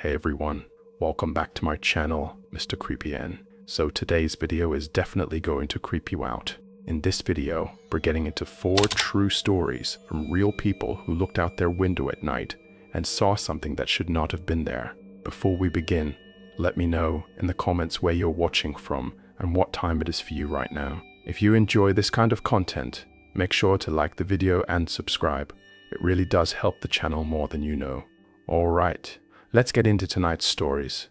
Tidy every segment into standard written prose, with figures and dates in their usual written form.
Hey everyone, welcome back to my channel, MR.Creepy. So today's video is definitely going to creep you out. In this video, we're getting into 4 true stories from real people who looked out their window at night and saw something that should not have been there. Before we begin, let me know in the comments where you're watching from and what time it is for you right now. If you enjoy this kind of content, make sure to like the video and subscribe. It really does help the channel more than you know. Alright, let's get into tonight's stories.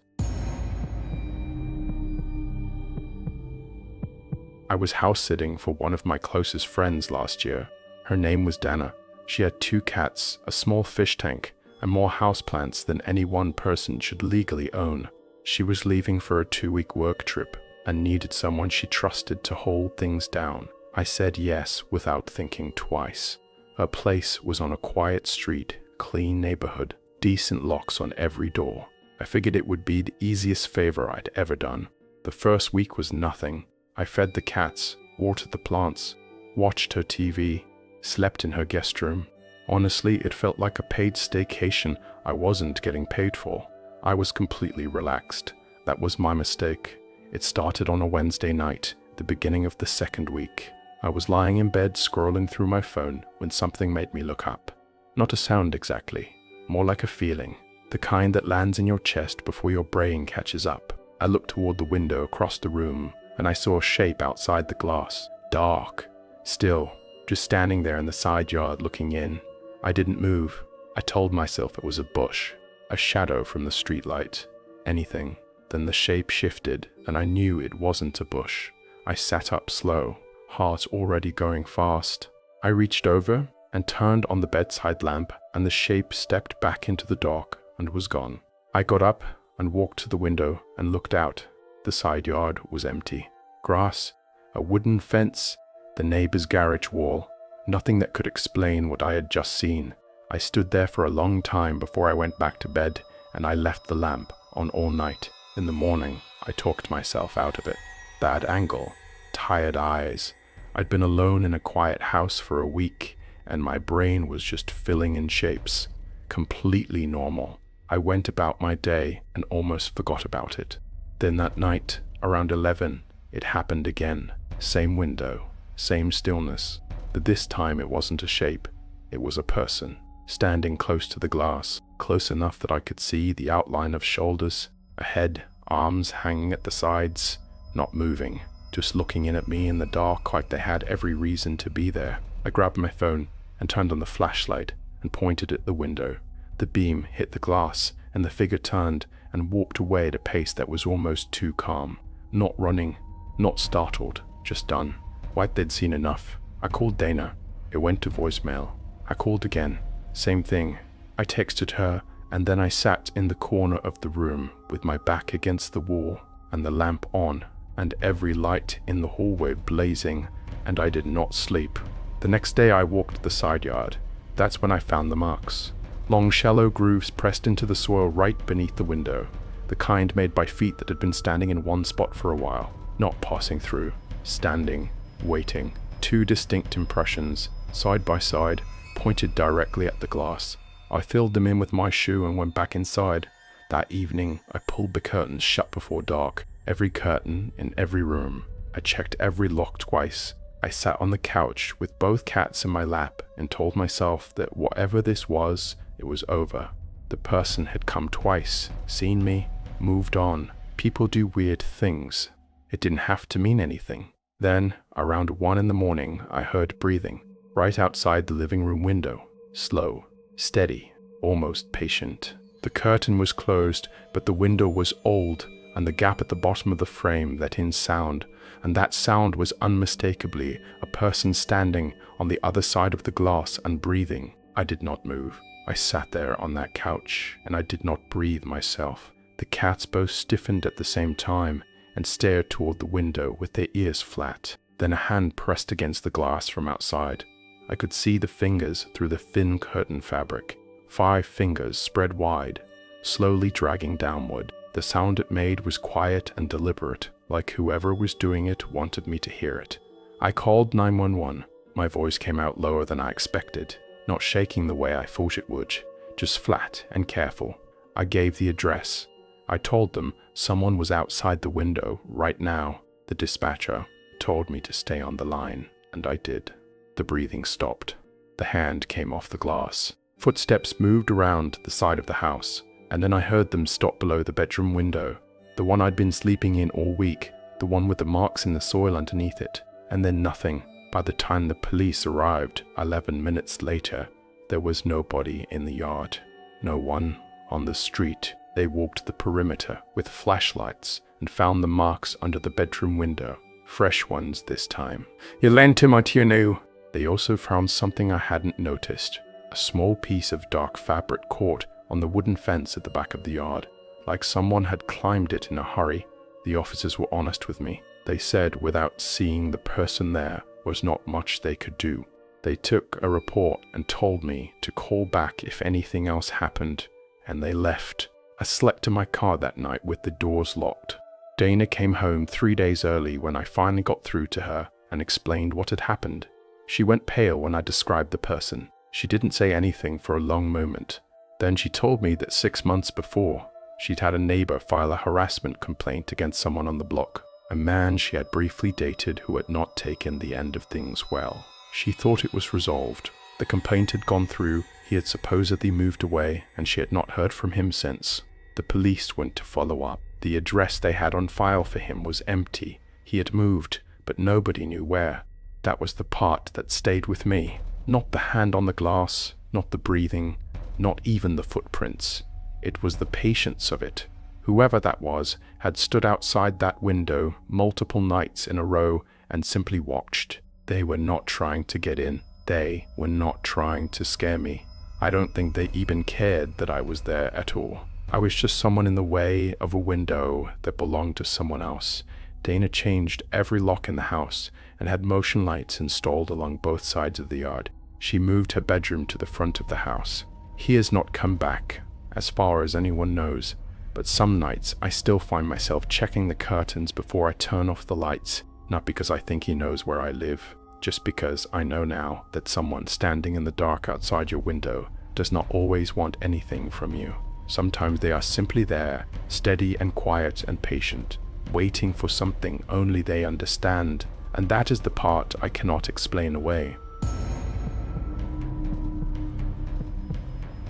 I was house sitting for one of my closest friends last year. Her name was Dana. She had 2 cats, a small fish tank, and more houseplants than any one person should legally own. She was leaving for a 2-week work trip and needed someone she trusted to hold things down. I said yes without thinking twice. Her place was on a quiet street, clean neighborhood, decent locks on every door. I figured it would be the easiest favor I'd ever done. The first week was nothing. I fed the cats, watered the plants, watched her TV, slept in her guest room. Honestly, it felt like a paid staycation I wasn't getting paid for. I was completely relaxed. That was my mistake. It started on a Wednesday night, the beginning of the 2nd week. I was lying in bed scrolling through my phone when something made me look up. Not a sound exactly, more like a feeling, the kind that lands in your chest before your brain catches up. I looked toward the window across the room and I saw a shape outside the glass, dark, still, just standing there in the side yard looking in. I didn't move. I told myself it was a bush, a shadow from the streetlight, anything. Then the shape shifted and I knew it wasn't a bush. I sat up slow, heart already going fast. I reached over and turned on the bedside lamp and the shape stepped back into the dark and was gone. I got up and walked to the window and looked out. The side yard was empty. Grass, a wooden fence, the neighbor's garage wall. Nothing that could explain what I had just seen. I stood there for a long time before I went back to bed and I left the lamp on all night. In the morning, I talked myself out of it. Bad angle, tired eyes. I'd been alone in a quiet house for a week and my brain was just filling in shapes. Completely normal. I went about my day and almost forgot about it. Then that night, around 11, it happened again. Same window, same stillness. But this time it wasn't a shape. It was a person, standing close to the glass, close enough that I could see the outline of shoulders, a head, arms hanging at the sides, not moving, just looking in at me in the dark like they had every reason to be there. I grabbed my phone and turned on the flashlight and pointed at the window. The beam hit the glass and the figure turned and walked away at a pace that was almost too calm. Not running, not startled, just done. Like they'd seen enough. I called Dana. It went to voicemail. I called again. Same thing. I texted her and then I sat in the corner of the room with my back against the wall and the lamp on and every light in the hallway blazing, and I did not sleep. The next day I walked the side yard. That's when I found the marks. Long shallow grooves pressed into the soil right beneath the window, the kind made by feet that had been standing in one spot for a while, not passing through, standing, waiting. 2 distinct impressions, side by side, pointed directly at the glass. I filled them in with my shoe and went back inside. That evening, I pulled the curtains shut before dark, every curtain in every room. I checked every lock twice. I sat on the couch with both cats in my lap and told myself that whatever this was, it was over. The person had come twice, seen me, moved on. People do weird things. It didn't have to mean anything. Then, around 1 in the morning, I heard breathing, right outside the living room window. Slow, steady, almost patient. The curtain was closed, but the window was old, and the gap at the bottom of the frame let in sound, and that sound was unmistakably a person standing on the other side of the glass and breathing. I did not move. I sat there on that couch, and I did not breathe myself. The cats both stiffened at the same time and stared toward the window with their ears flat. Then a hand pressed against the glass from outside. I could see the fingers through the thin curtain fabric. 5 fingers spread wide, slowly dragging downward. The sound it made was quiet and deliberate, like whoever was doing it wanted me to hear it. I called 911. My voice came out lower than I expected, not shaking the way I thought it would, just flat and careful. I gave the address. I told them someone was outside the window right now. The dispatcher told me to stay on the line, and I did. The breathing stopped. The hand came off the glass. Footsteps moved around the side of the house, and then I heard them stop below the bedroom window, the one I'd been sleeping in all week, the one with the marks in the soil underneath it, and then nothing. By the time the police arrived 11 minutes later, there was nobody in the yard. No one on the street. They walked the perimeter with flashlights and found the marks under the bedroom window. Fresh ones this time. You lent him out, you knew. They also found something I hadn't noticed. A small piece of dark fabric caught on the wooden fence at the back of the yard, like someone had climbed it in a hurry. The officers were honest with me. They said without seeing the person there was not much they could do. They took a report and told me to call back if anything else happened, and they left. I slept in my car that night with the doors locked. Dana came home 3 days early when I finally got through to her and explained what had happened. She went pale when I described the person. She didn't say anything for a long moment. Then she told me that 6 months before, she'd had a neighbor file a harassment complaint against someone on the block, a man she had briefly dated who had not taken the end of things well. She thought it was resolved. The complaint had gone through, he had supposedly moved away, and she had not heard from him since. The police went to follow up. The address they had on file for him was empty. He had moved, but nobody knew where. That was the part that stayed with me. Not the hand on the glass, not the breathing, not even the footprints. It was the patience of it. Whoever that was had stood outside that window multiple nights in a row and simply watched. They were not trying to get in. They were not trying to scare me. I don't think they even cared that I was there at all. I was just someone in the way of a window that belonged to someone else. Dana changed every lock in the house and had motion lights installed along both sides of the yard. She moved her bedroom to the front of the house. He has not come back, as far as anyone knows, but some nights I still find myself checking the curtains before I turn off the lights, not because I think he knows where I live, just because I know now that someone standing in the dark outside your window does not always want anything from you. Sometimes they are simply there, steady and quiet and patient, waiting for something only they understand, and that is the part I cannot explain away.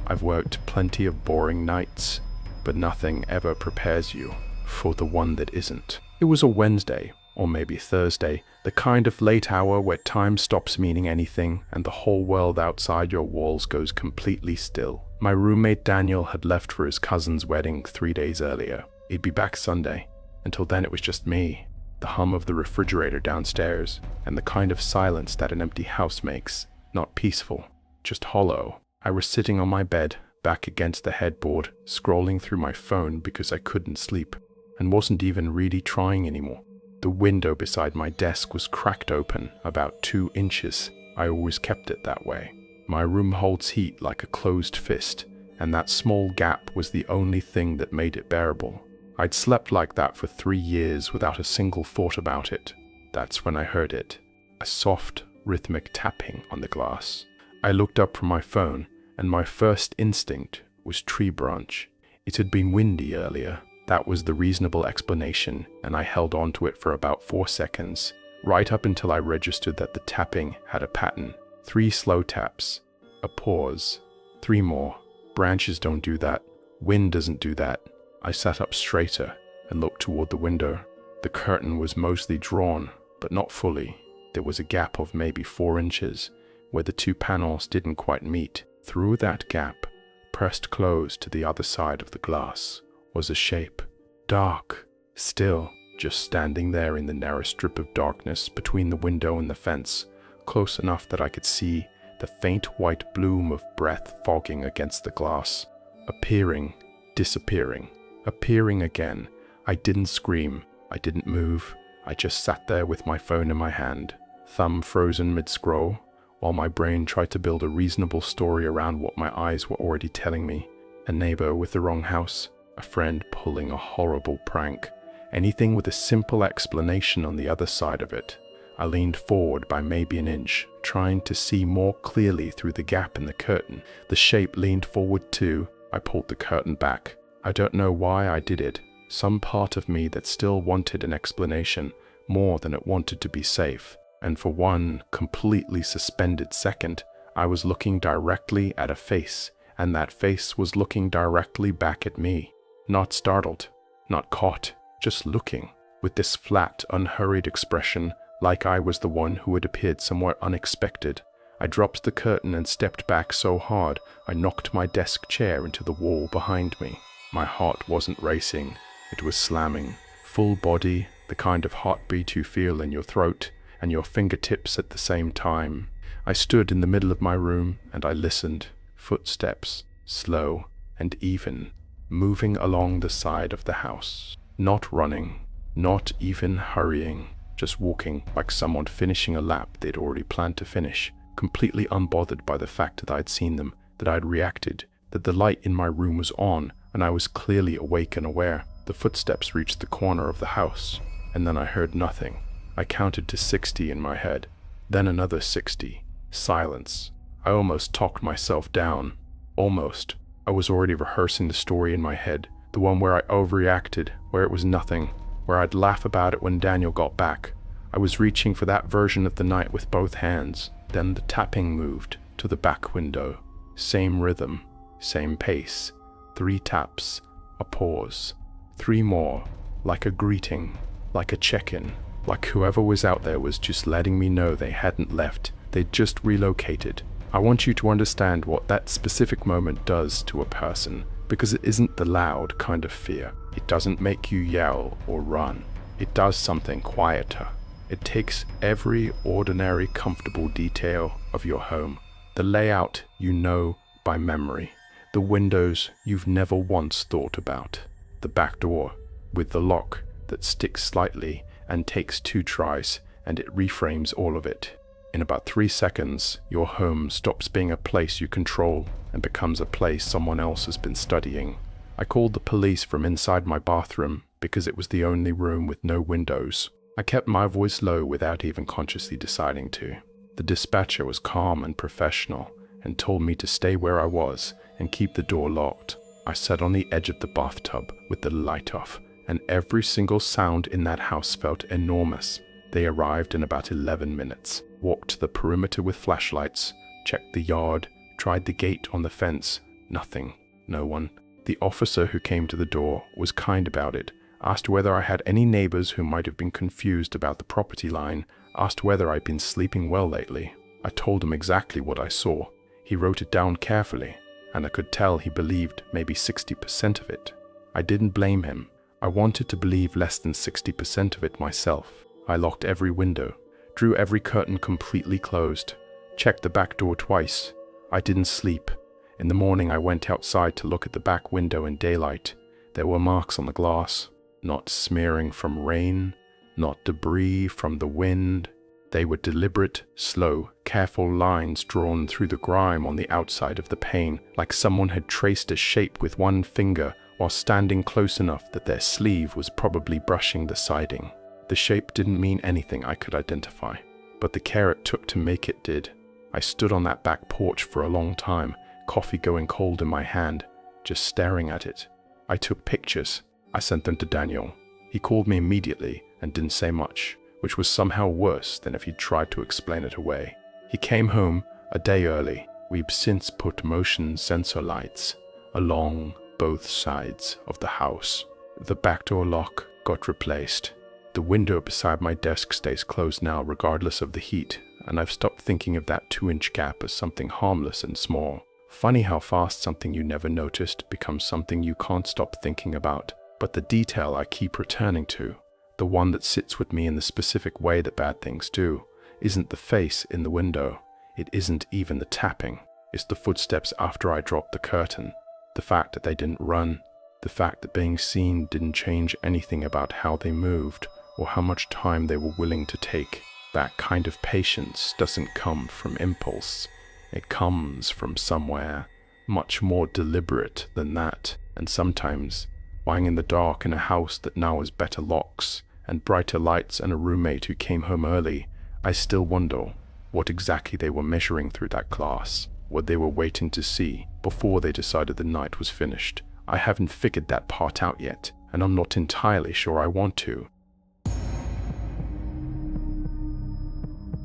I've worked plenty of boring nights, but nothing ever prepares you for the one that isn't. It was a Wednesday, or maybe Thursday, the kind of late hour where time stops meaning anything and the whole world outside your walls goes completely still. My roommate Daniel had left for his cousin's wedding 3 days earlier. He'd be back Sunday. Until then it was just me, the hum of the refrigerator downstairs, and the kind of silence that an empty house makes. Not peaceful, just hollow. I was sitting on my bed, back against the headboard, scrolling through my phone because I couldn't sleep, and wasn't even really trying anymore. The window beside my desk was cracked open, about 2 inches. I always kept it that way. My room holds heat like a closed fist, and that small gap was the only thing that made it bearable. I'd slept like that for 3 years without a single thought about it. That's when I heard it, a soft, rhythmic tapping on the glass. I looked up from my phone, and my first instinct was tree branch. It had been windy earlier. That was the reasonable explanation, and I held on to it for about 4 seconds, right up until I registered that the tapping had a pattern. 3 slow taps, a pause, 3 more. Branches don't do that. Wind doesn't do that. I sat up straighter and looked toward the window. The curtain was mostly drawn, but not fully. There was a gap of maybe 4 inches, where the 2 panels didn't quite meet. Through that gap, pressed close to the other side of the glass, was a shape. Dark, still, just standing there in the narrow strip of darkness between the window and the fence, close enough that I could see the faint white bloom of breath fogging against the glass. Appearing, disappearing, appearing again. I didn't scream, I didn't move. I just sat there with my phone in my hand, thumb frozen mid-scroll, while my brain tried to build a reasonable story around what my eyes were already telling me. A neighbor with the wrong house, a friend pulling a horrible prank, anything with a simple explanation on the other side of it. I leaned forward by maybe an inch, trying to see more clearly through the gap in the curtain. The shape leaned forward too, I pulled the curtain back. I don't know why I did it. Some part of me that still wanted an explanation more than it wanted to be safe. And for one completely suspended second, I was looking directly at a face, and that face was looking directly back at me. Not startled, not caught, just looking, with this flat, unhurried expression, like I was the one who had appeared somewhere unexpected. I dropped the curtain and stepped back so hard, I knocked my desk chair into the wall behind me. My heart wasn't racing, it was slamming. Full body, the kind of heartbeat you feel in your throat and your fingertips at the same time. I stood in the middle of my room and I listened. Footsteps, slow and even, moving along the side of the house. Not running, not even hurrying, just walking like someone finishing a lap they'd already planned to finish, completely unbothered by the fact that I'd seen them, that I'd reacted, that the light in my room was on, and I was clearly awake and aware. The footsteps reached the corner of the house, and then I heard nothing. I counted to 60 in my head, then another 60. Silence. I almost talked myself down. Almost. I was already rehearsing the story in my head, the one where I overreacted, where it was nothing, where I'd laugh about it when Daniel got back. I was reaching for that version of the night with both hands. Then the tapping moved to the back window. Same rhythm, same pace. 3 taps, a pause. 3 more, like a greeting, like a check-in, like whoever was out there was just letting me know they hadn't left, they'd just relocated. I want you to understand what that specific moment does to a person, because it isn't the loud kind of fear. It doesn't make you yell or run. It does something quieter. It takes every ordinary, comfortable detail of your home, the layout you know by memory, the windows you've never once thought about, the back door with the lock that sticks slightly and takes 2 tries, and it reframes all of it. In about 3 seconds, your home stops being a place you control and becomes a place someone else has been studying. I called the police from inside my bathroom because it was the only room with no windows. I kept my voice low without even consciously deciding to. The dispatcher was calm and professional and told me to stay where I was and keep the door locked. I sat on the edge of the bathtub with the light off, and every single sound in that house felt enormous. They arrived in about 11 minutes, walked the perimeter with flashlights, checked the yard, tried the gate on the fence. Nothing. No one. The officer who came to the door was kind about it, asked whether I had any neighbors who might have been confused about the property line, asked whether I'd been sleeping well lately. I told him exactly what I saw. He wrote it down carefully, and I could tell he believed maybe 60% of it. I didn't blame him. I wanted to believe less than 60% of it myself. I locked every window, drew every curtain completely closed, checked the back door twice. I didn't sleep. In the morning I went outside to look at the back window in daylight. There were marks on the glass, not smearing from rain, not debris from the wind. They were deliberate, slow, careful lines drawn through the grime on the outside of the pane, like someone had traced a shape with one finger while standing close enough that their sleeve was probably brushing the siding. The shape didn't mean anything I could identify, but the care it took to make it did. I stood on that back porch for a long time, coffee going cold in my hand, just staring at it. I took pictures. I sent them to Daniel. He called me immediately and didn't say much, which was somehow worse than if he'd tried to explain it away. He came home a day early. We've since put motion sensor lights along both sides of the house. The back door lock got replaced. The window beside my desk stays closed now regardless of the heat, and I've stopped thinking of that 2-inch gap as something harmless and small. Funny how fast something you never noticed becomes something you can't stop thinking about. But the detail I keep returning to, the one that sits with me in the specific way that bad things do, isn't the face in the window. It isn't even the tapping. It's the footsteps after I dropped the curtain. The fact that they didn't run. The fact that being seen didn't change anything about how they moved or how much time they were willing to take. That kind of patience doesn't come from impulse. It comes from somewhere much more deliberate than that. And sometimes, lying in the dark in a house that now has better locks and brighter lights and a roommate who came home early, I still wonder what exactly they were measuring through that glass, what they were waiting to see, before they decided the night was finished. I haven't figured that part out yet, and I'm not entirely sure I want to.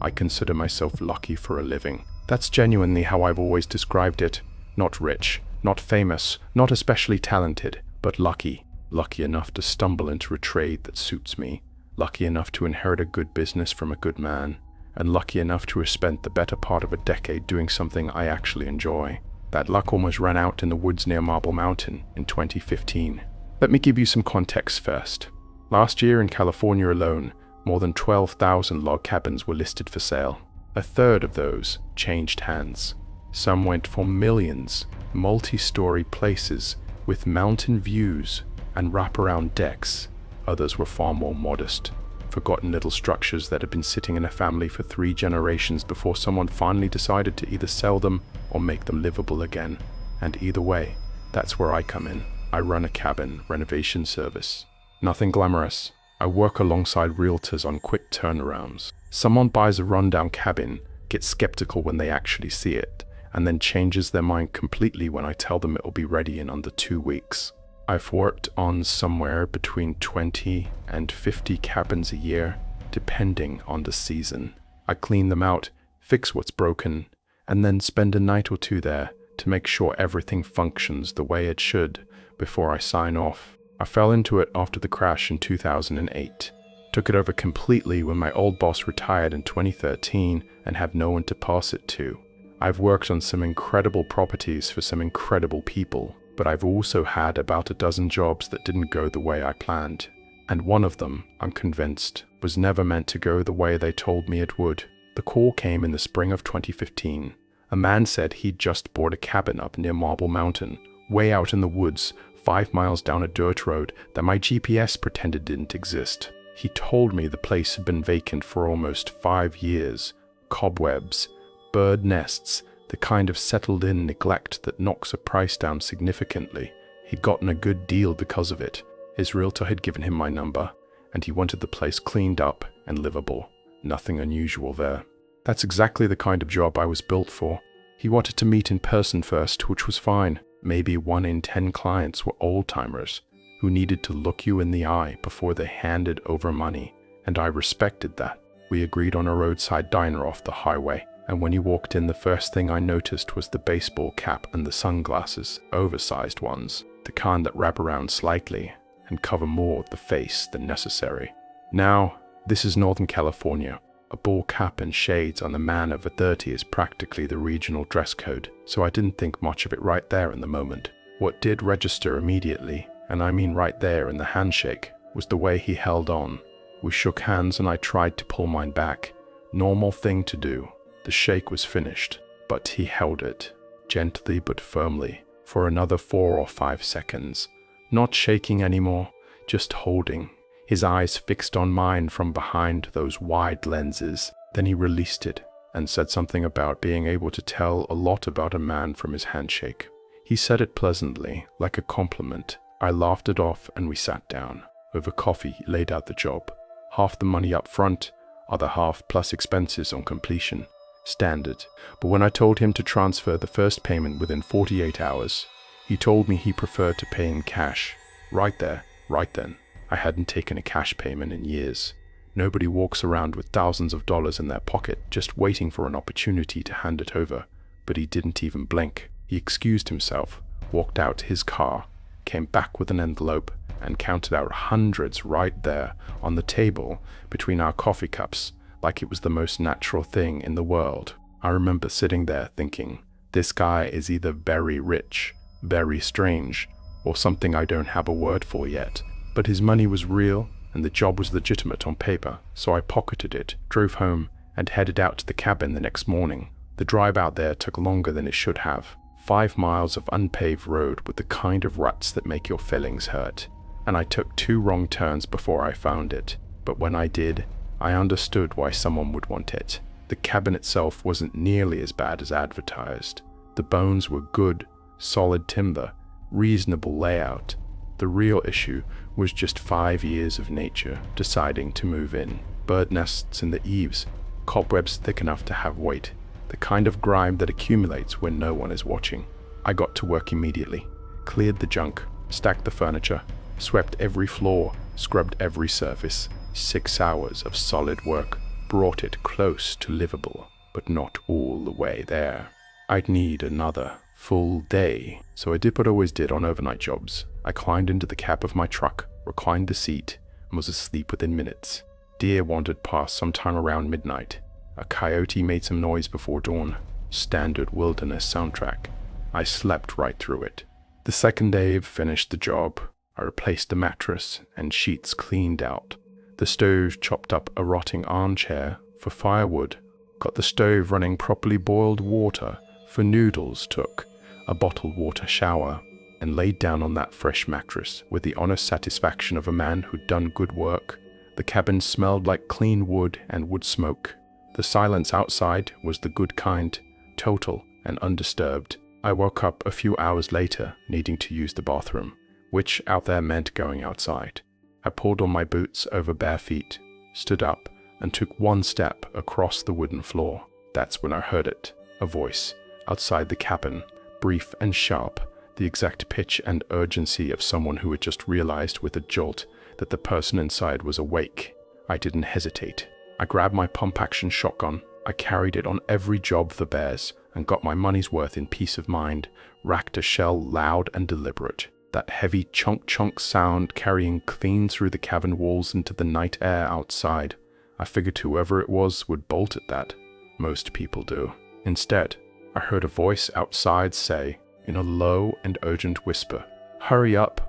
I consider myself lucky for a living. That's genuinely how I've always described it. Not rich, not famous, not especially talented, but lucky. Lucky enough to stumble into a trade that suits me. Lucky enough to inherit a good business from a good man. And lucky enough to have spent the better part of a decade doing something I actually enjoy. That luck almost ran out in the woods near Marble Mountain in 2015. Let me give you some context first. Last year in California alone, more than 12,000 log cabins were listed for sale. A third of those changed hands. Some went for millions, multi-story places with mountain views and wraparound decks. Others were far more modest, forgotten little structures that had been sitting in a family for 3 generations before someone finally decided to either sell them or make them livable again. And either way, that's where I come in. I run a cabin renovation service. Nothing glamorous. I work alongside realtors on quick turnarounds. Someone buys a rundown cabin, gets skeptical when they actually see it, and then changes their mind completely when I tell them it will be ready in under 2 weeks. I've worked on somewhere between 20 and 50 cabins a year, depending on the season. I clean them out, fix what's broken, and then spend a night or 2 there to make sure everything functions the way it should before I sign off. I fell into it after the crash in 2008. Took it over completely when my old boss retired in 2013 and have no one to pass it to. I've worked on some incredible properties for some incredible people, but I've also had about a dozen jobs that didn't go the way I planned. And one of them, I'm convinced, was never meant to go the way they told me it would. The call came in the spring of 2015. A man said he'd just bought a cabin up near Marble Mountain, way out in the woods, 5 miles down a dirt road that my GPS pretended didn't exist. He told me the place had been vacant for almost 5 years. Cobwebs, bird nests, the kind of settled-in neglect that knocks a price down significantly. He'd gotten a good deal because of it. His realtor had given him my number, and he wanted the place cleaned up and livable. Nothing unusual there. That's exactly the kind of job I was built for. He wanted to meet in person first, which was fine. Maybe 1 in 10 clients were old-timers who needed to look you in the eye before they handed over money, and I respected that. We agreed on a roadside diner off the highway, and when he walked in, the first thing I noticed was the baseball cap and the sunglasses, oversized ones, the kind that wrap around slightly and cover more of the face than necessary. Now, this is Northern California. A ball cap and shades on a man over 30 is practically the regional dress code, so I didn't think much of it right there in the moment. What did register immediately, and I mean right there in the handshake, was the way he held on. We shook hands and I tried to pull mine back. Normal thing to do. The shake was finished, but he held it, gently but firmly, for another 4 or 5 seconds. Not shaking anymore, just holding. His eyes fixed on mine from behind those wide lenses. Then he released it and said something about being able to tell a lot about a man from his handshake. He said it pleasantly, like a compliment. I laughed it off and we sat down. Over coffee, he laid out the job. Half the money up front, other half plus expenses on completion. Standard. But when I told him to transfer the first payment within 48 hours, he told me he preferred to pay in cash. Right there, right then. I hadn't taken a cash payment in years. Nobody walks around with thousands of dollars in their pocket just waiting for an opportunity to hand it over. But he didn't even blink. He excused himself, walked out to his car, came back with an envelope, and counted out hundreds right there on the table between our coffee cups like it was the most natural thing in the world. I remember sitting there thinking, this guy is either very rich, very strange, or something I don't have a word for yet. But his money was real, and the job was legitimate on paper, so I pocketed it, drove home, and headed out to the cabin the next morning. The drive out there took longer than it should have. 5 miles of unpaved road with the kind of ruts that make your feelings hurt. And I took 2 wrong turns before I found it. But when I did, I understood why someone would want it. The cabin itself wasn't nearly as bad as advertised. The bones were good, solid timber, reasonable layout. The real issue was just 5 years of nature deciding to move in. Bird nests in the eaves, cobwebs thick enough to have weight, the kind of grime that accumulates when no one is watching. I got to work immediately, cleared the junk, stacked the furniture, swept every floor, scrubbed every surface. 6 hours of solid work brought it close to livable, but not all the way there. I'd need another full day, so I did what I always did on overnight jobs. I climbed into the cab of my truck, reclined the seat, and was asleep within minutes. Deer wandered past sometime around midnight. A coyote made some noise before dawn. Standard wilderness soundtrack. I slept right through it. The second day finished the job. I replaced the mattress and sheets cleaned out. The stove chopped up a rotting armchair for firewood. Got the stove running properly boiled water for noodles, took a bottled water shower, and laid down on that fresh mattress with the honest satisfaction of a man who'd done good work. The cabin smelled like clean wood and wood smoke. The silence outside was the good kind, total and undisturbed. I woke up a few hours later needing to use the bathroom, which out there meant going outside. I pulled on my boots over bare feet, stood up, and took one step across the wooden floor. That's when I heard it, a voice outside the cabin, brief and sharp, the exact pitch and urgency of someone who had just realized with a jolt that the person inside was awake. I didn't hesitate. I grabbed my pump-action shotgun. I carried it on every job for bears and got my money's worth in peace of mind, racked a shell loud and deliberate. That heavy chunk sound carrying clean through the cabin walls into the night air outside. I figured whoever it was would bolt at that. Most people do. Instead, I heard a voice outside say, in a low and urgent whisper, "Hurry up."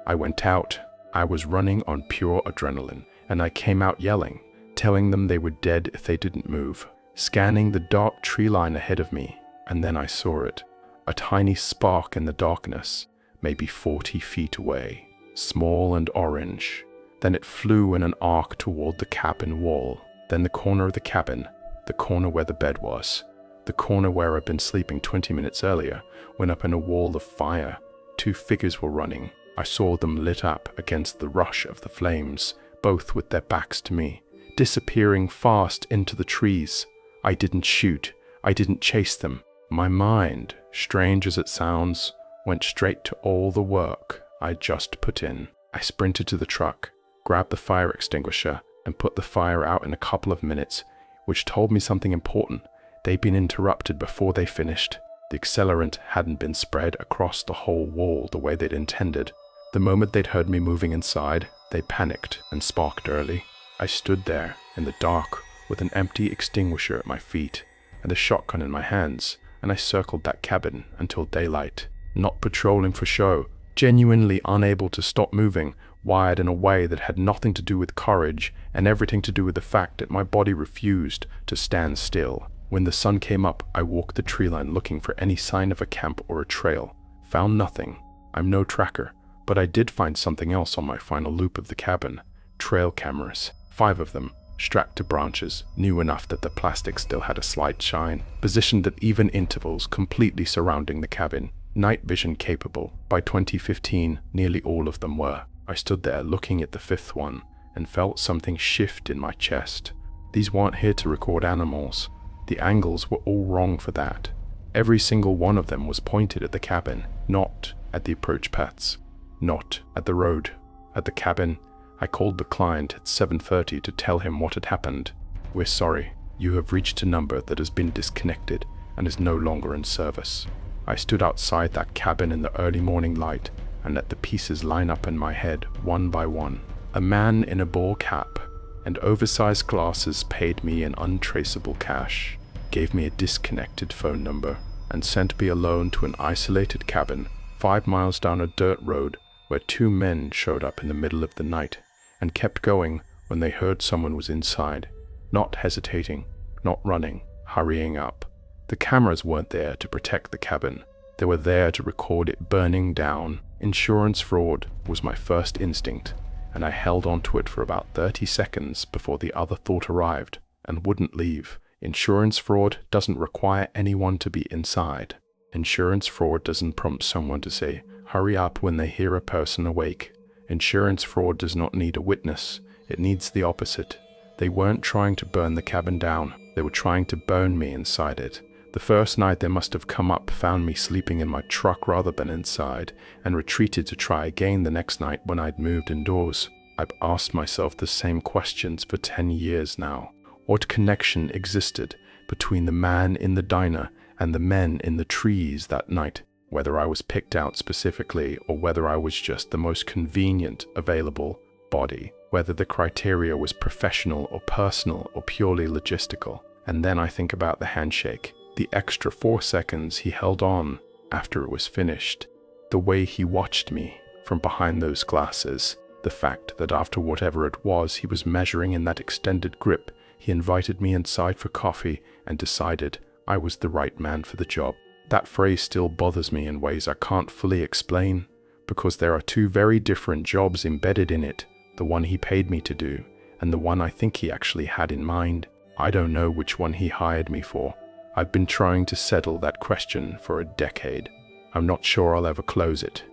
I went out. I was running on pure adrenaline, and I came out yelling, telling them they were dead if they didn't move, scanning the dark tree line ahead of me, and then I saw it, a tiny spark in the darkness, maybe 40 feet away, small and orange. Then it flew in an arc toward the cabin wall, then the corner of the cabin, the corner where the bed was. The corner where I'd been sleeping 20 minutes earlier went up in a wall of fire. 2 figures were running. I saw them lit up against the rush of the flames, both with their backs to me, disappearing fast into the trees. I didn't shoot. I didn't chase them. My mind, strange as it sounds, went straight to all the work I'd just put in. I sprinted to the truck, grabbed the fire extinguisher, and put the fire out in a couple of minutes, which told me something important. They'd been interrupted before they finished. The accelerant hadn't been spread across the whole wall the way they'd intended. The moment they'd heard me moving inside, they panicked and sparked early. I stood there in the dark with an empty extinguisher at my feet and a shotgun in my hands, and I circled that cabin until daylight, not patrolling for show, genuinely unable to stop moving, wired in a way that had nothing to do with courage and everything to do with the fact that my body refused to stand still. When the sun came up, I walked the tree line looking for any sign of a camp or a trail. Found nothing. I'm no tracker, but I did find something else on my final loop of the cabin. Trail cameras, 5 of them, strapped to branches, new enough that the plastic still had a slight shine, positioned at even intervals completely surrounding the cabin. Night vision capable. By 2015, nearly all of them were. I stood there looking at the 5th one and felt something shift in my chest. These weren't here to record animals. The angles were all wrong for that. Every single one of them was pointed at the cabin, not at the approach paths, not at the road, at the cabin. I called the client at 7:30 to tell him what had happened. "We're sorry. You have reached a number that has been disconnected and is no longer in service." I stood outside that cabin in the early morning light and let the pieces line up in my head one by one. A man in a ball cap and oversized glasses paid me in untraceable cash, gave me a disconnected phone number, and sent me alone to an isolated cabin 5 miles down a dirt road where 2 men showed up in the middle of the night and kept going when they heard someone was inside, not hesitating, not running, hurrying up. The cameras weren't there to protect the cabin. They were there to record it burning down. Insurance fraud was my first instinct, and I held on to it for about 30 seconds before the other thought arrived and wouldn't leave. Insurance fraud doesn't require anyone to be inside. Insurance fraud doesn't prompt someone to say, "Hurry up," when they hear a person awake. Insurance fraud does not need a witness. It needs the opposite. They weren't trying to burn the cabin down. They were trying to burn me inside it The first night they must have come up, found me sleeping in my truck rather than inside, and retreated to try again the next night when I'd moved indoors. I've asked myself the same questions for 10 years now. What connection existed between the man in the diner and the men in the trees that night? Whether I was picked out specifically or whether I was just the most convenient available body. Whether the criteria was professional or personal or purely logistical. And then I think about the handshake. The extra 4 seconds he held on after it was finished. The way he watched me from behind those glasses. The fact that after whatever it was he was measuring in that extended grip, he invited me inside for coffee and decided I was the right man for the job. That phrase still bothers me in ways I can't fully explain, because there are two very different jobs embedded in it, the one he paid me to do, and the one I think he actually had in mind. I don't know which one he hired me for. I've been trying to settle that question for a decade. I'm not sure I'll ever close it.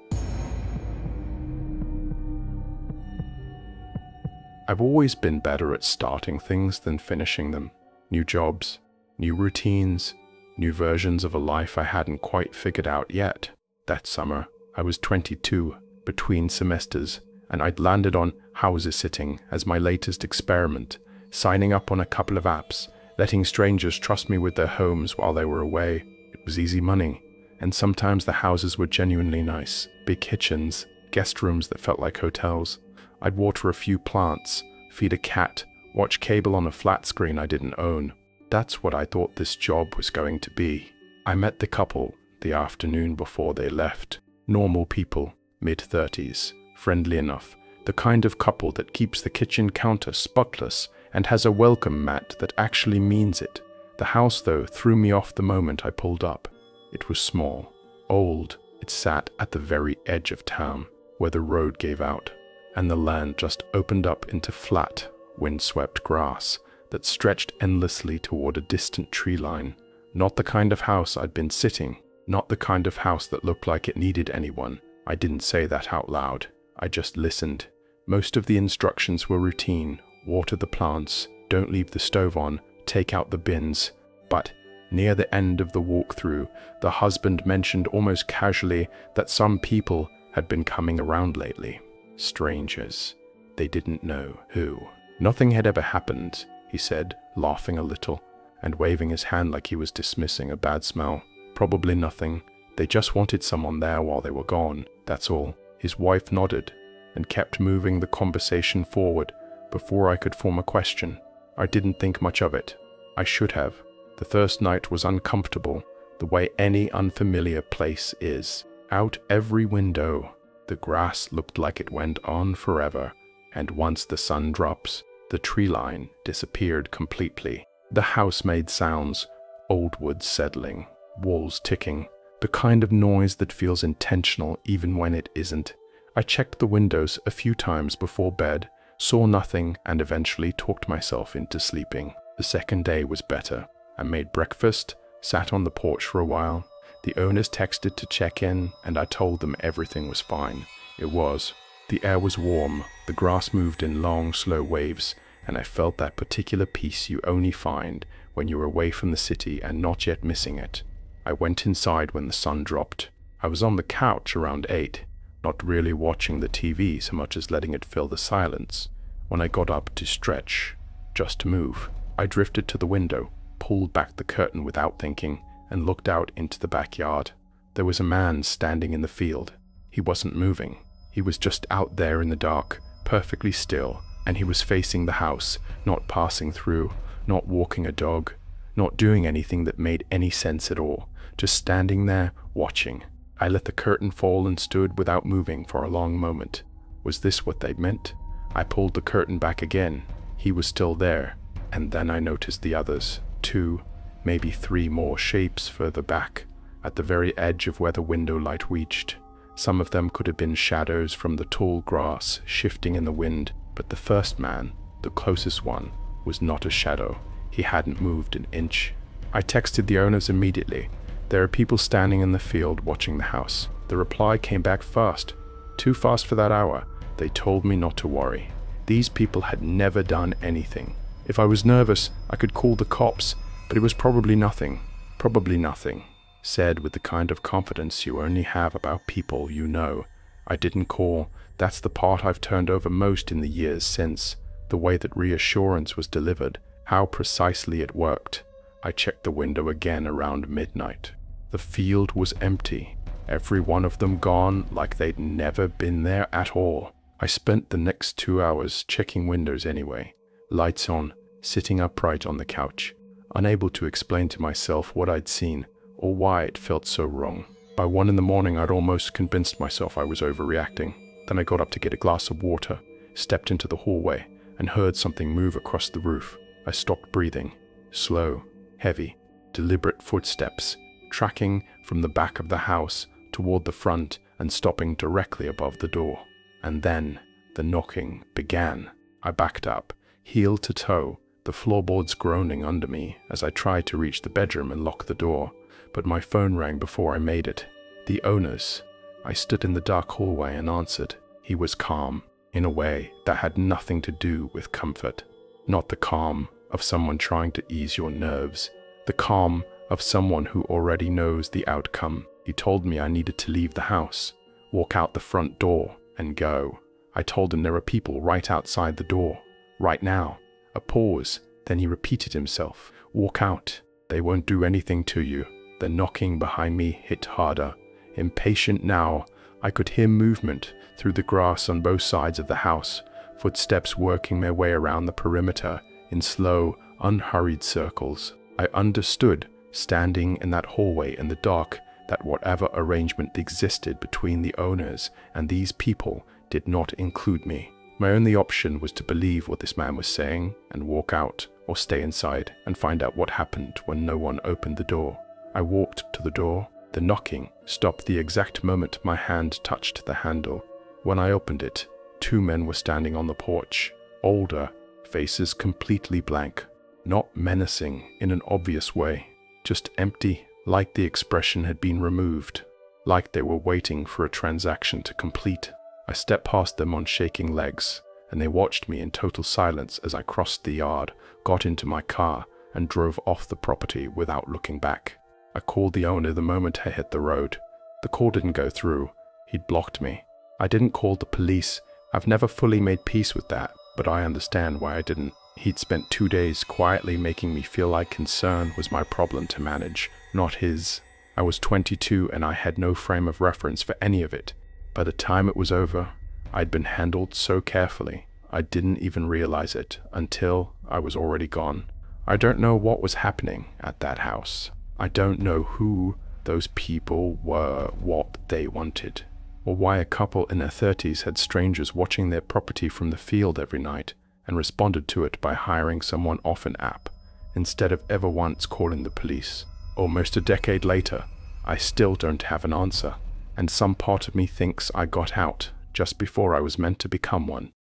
I've always been better at starting things than finishing them. New jobs, new routines, new versions of a life I hadn't quite figured out yet. That summer, I was 22, between semesters, and I'd landed on house sitting as my latest experiment, signing up on a couple of apps, letting strangers trust me with their homes while they were away. It was easy money, and sometimes the houses were genuinely nice. Big kitchens, guest rooms that felt like hotels. I'd water a few plants, feed a cat, watch cable on a flat screen I didn't own. That's what I thought this job was going to be. I met the couple the afternoon before they left. Normal people, mid-30s, friendly enough. The kind of couple that keeps the kitchen counter spotless and has a welcome mat that actually means it. The house, though, threw me off the moment I pulled up. It was small, old. It sat at the very edge of town, where the road gave out, and the land just opened up into flat, windswept grass that stretched endlessly toward a distant tree line. Not the kind of house I'd been sitting, not the kind of house that looked like it needed anyone. I didn't say that out loud. I just listened. Most of the instructions were routine. Water the plants, don't leave the stove on, take out the bins. But near the end of the walkthrough, the husband mentioned almost casually that some people had been coming around lately. Strangers. They didn't know who. Nothing had ever happened, he said, laughing a little, and waving his hand like he was dismissing a bad smell. Probably nothing. They just wanted someone there while they were gone, that's all. His wife nodded, and kept moving the conversation forward before I could form a question. I didn't think much of it. I should have. The first night was uncomfortable, the way any unfamiliar place is. Out every window, the grass looked like it went on forever, and once the sun drops, the tree line disappeared completely. The house made sounds, old wood settling, walls ticking, the kind of noise that feels intentional even when it isn't. I checked the windows a few times before bed, saw nothing, and eventually talked myself into sleeping. The second day was better. I made breakfast, sat on the porch for a while. The owners texted to check in, and I told them everything was fine. It was. The air was warm, the grass moved in long, slow waves, and I felt that particular peace you only find when you're away from the city and not yet missing it. I went inside when the sun dropped. I was on the couch around 8, not really watching the TV so much as letting it fill the silence. When I got up to stretch, just to move, I drifted to the window, pulled back the curtain without thinking, and looked out into the backyard. There was a man standing in the field. He wasn't moving. He was just out there in the dark, perfectly still, and he was facing the house, not passing through, not walking a dog, not doing anything that made any sense at all, just standing there, watching. I let the curtain fall and stood without moving for a long moment. Was this what they meant? I pulled the curtain back again. He was still there, and then I noticed the others, 2, maybe 3 more shapes further back, at the very edge of where the window light reached. Some of them could have been shadows from the tall grass shifting in the wind, but the first man, the closest one, was not a shadow. He hadn't moved an inch. I texted the owners immediately. There are people standing in the field watching the house. The reply came back fast. Too fast for that hour. They told me not to worry. These people had never done anything. If I was nervous, I could call the cops, but it was probably nothing. Probably nothing, said with the kind of confidence you only have about people you know. I didn't call. That's the part I've turned over most in the years since. The way that reassurance was delivered, how precisely it worked. I checked the window again around midnight. The field was empty, every one of them gone like they'd never been there at all. I spent the next 2 hours checking windows anyway, lights on, sitting upright on the couch, unable to explain to myself what I'd seen or why it felt so wrong. By 1 in the morning, I'd almost convinced myself I was overreacting. Then I got up to get a glass of water, stepped into the hallway, and heard something move across the roof. I stopped breathing. Slow, heavy, deliberate footsteps, tracking from the back of the house toward the front and stopping directly above the door. And then the knocking began. I backed up, heel to toe, the floorboards groaning under me as I tried to reach the bedroom and lock the door. But my phone rang before I made it. The owner's. I stood in the dark hallway and answered. He was calm, in a way that had nothing to do with comfort. Not the calm of someone trying to ease your nerves. The calm of someone who already knows the outcome. He told me I needed to leave the house, walk out the front door, and go. I told him there are people right outside the door, right now. A pause, then he repeated himself. Walk out. They won't do anything to you. The knocking behind me hit harder. Impatient now, I could hear movement through the grass on both sides of the house, footsteps working their way around the perimeter in slow, unhurried circles. I understood, standing in that hallway in the dark, that whatever arrangement existed between the owners and these people did not include me. My only option was to believe what this man was saying and walk out, or stay inside and find out what happened when no one opened the door. I walked to the door. The knocking stopped the exact moment my hand touched the handle. When I opened it, 2 men were standing on the porch, older, faces completely blank, not menacing in an obvious way, just empty, like the expression had been removed, like they were waiting for a transaction to complete. I stepped past them on shaking legs, and they watched me in total silence as I crossed the yard, got into my car, and drove off the property without looking back. I called the owner the moment I hit the road. The call didn't go through. He'd blocked me. I didn't call the police. I've never fully made peace with that, but I understand why I didn't. He'd spent 2 days quietly making me feel like concern was my problem to manage, not his. I was 22 and I had no frame of reference for any of it. By the time it was over, I'd been handled so carefully, I didn't even realize it until I was already gone. I don't know what was happening at that house. I don't know who those people were, what they wanted, or why a couple in their 30s had strangers watching their property from the field every night and responded to it by hiring someone off an app, instead of ever once calling the police. Almost a decade later, I still don't have an answer, and some part of me thinks I got out just before I was meant to become one.